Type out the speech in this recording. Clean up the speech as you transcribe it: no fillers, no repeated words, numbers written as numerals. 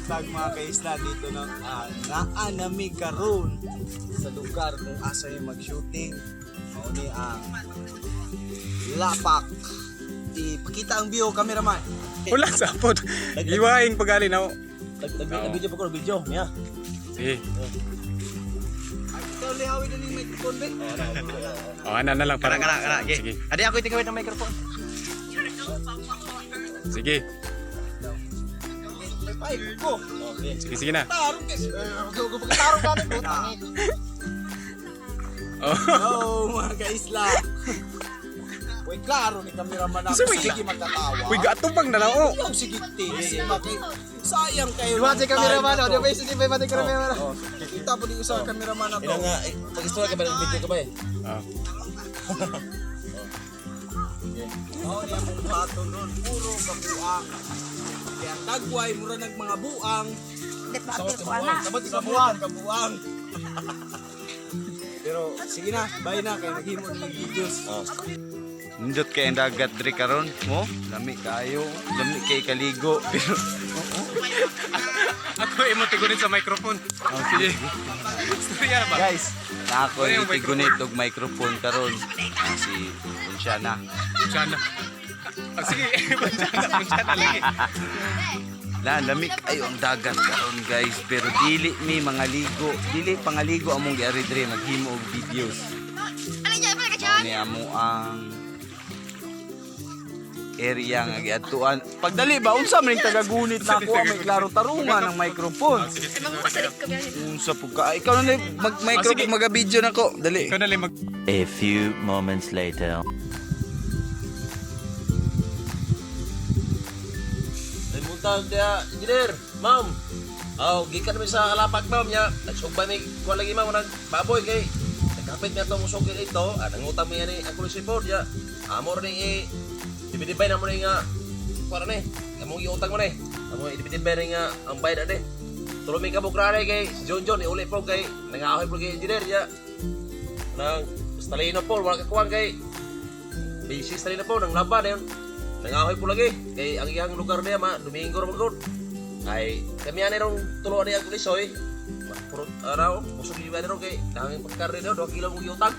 vlog mga kaisla dito ng naanami karon sa lugar kung asa yung mag-shooting. Mao ni ang Lapak. Ipakita ang view, cameraman. Wala sa pod. Iwaing pagali na. Nag-video pa ko, video. Yeah. Sige. Ikaw lihawin na yung microphone, be. Ana na lang para. Kana. Sige. Adi ako itingawin ng microphone. Sige. May paig ko. Sige na. Tarong guys. Tarong ka na. Oh. No, mga kaisla. Uy, klaro ni cameraman ako. Gusto mo Sige magtatawa. Uy, gato pang nalao. Yung sige tingin. Sayang kayo. Di ba si cameraman? Di ba si cameraman? Kita po din sa cameraman na to. Ina nga, pag-istorya ka ba ng video ko ba eh? Ah. Oo, niya mong buhaton ron. Puro kabuang. Kaya ang dagway, mura ng mga buang. Sabot kabuang. Pero sige na, bye na. Kaya naghimo ng videos. Nindot kay ang dagat diri karon mo, lami kayo, lami kay kaligo pero Ako imo tigunin sa microphone. Sige. Storya na ba? guys, na ako Ano yung itigunit og microphone karon. Si Punsyana. Sana. Sige, Punsyana lagi. Lami kayo ang dagat karon guys, pero dili mi mga ligo, dili pangaligo among giari diri maghimo og videos. Ni amo ang area nga giadtuan. Pagdali ba unsa man ning tagagunit na ako may klaro tarungan ng microphone. Unsa pug ka ikaw na mag-microphone maga-video nako. Dali. Ikaw na lang mag A few moments later. Ay muntag dia, engineer, ma'am. Gikan namin sa Alapak ma'am niya. Nagsugba mi ko lagi ma'am nag baboy kay nagkapit niya tong usok ito. Nangutang mi ani ang police report ya. Amo rin dibidibay na mo rin nga para ni. Among iutang mo ni. Amo dibidibay rin nga ang bayad ade. Tulo mi kabuk rare kay si John iuli po kay nangahoy po kay engineer ya. Nang Stalino po wala ka kuwan kay busy Stalino po nang laban yun. Nangahoy po lagi kay ang iyang lugar niya ma Domingo ra magod. Ay kami ani rong tulo ni ang pulisoy. Puro araw, usog iba ron kay danging pagkarne daw 2 kilo mo giutang.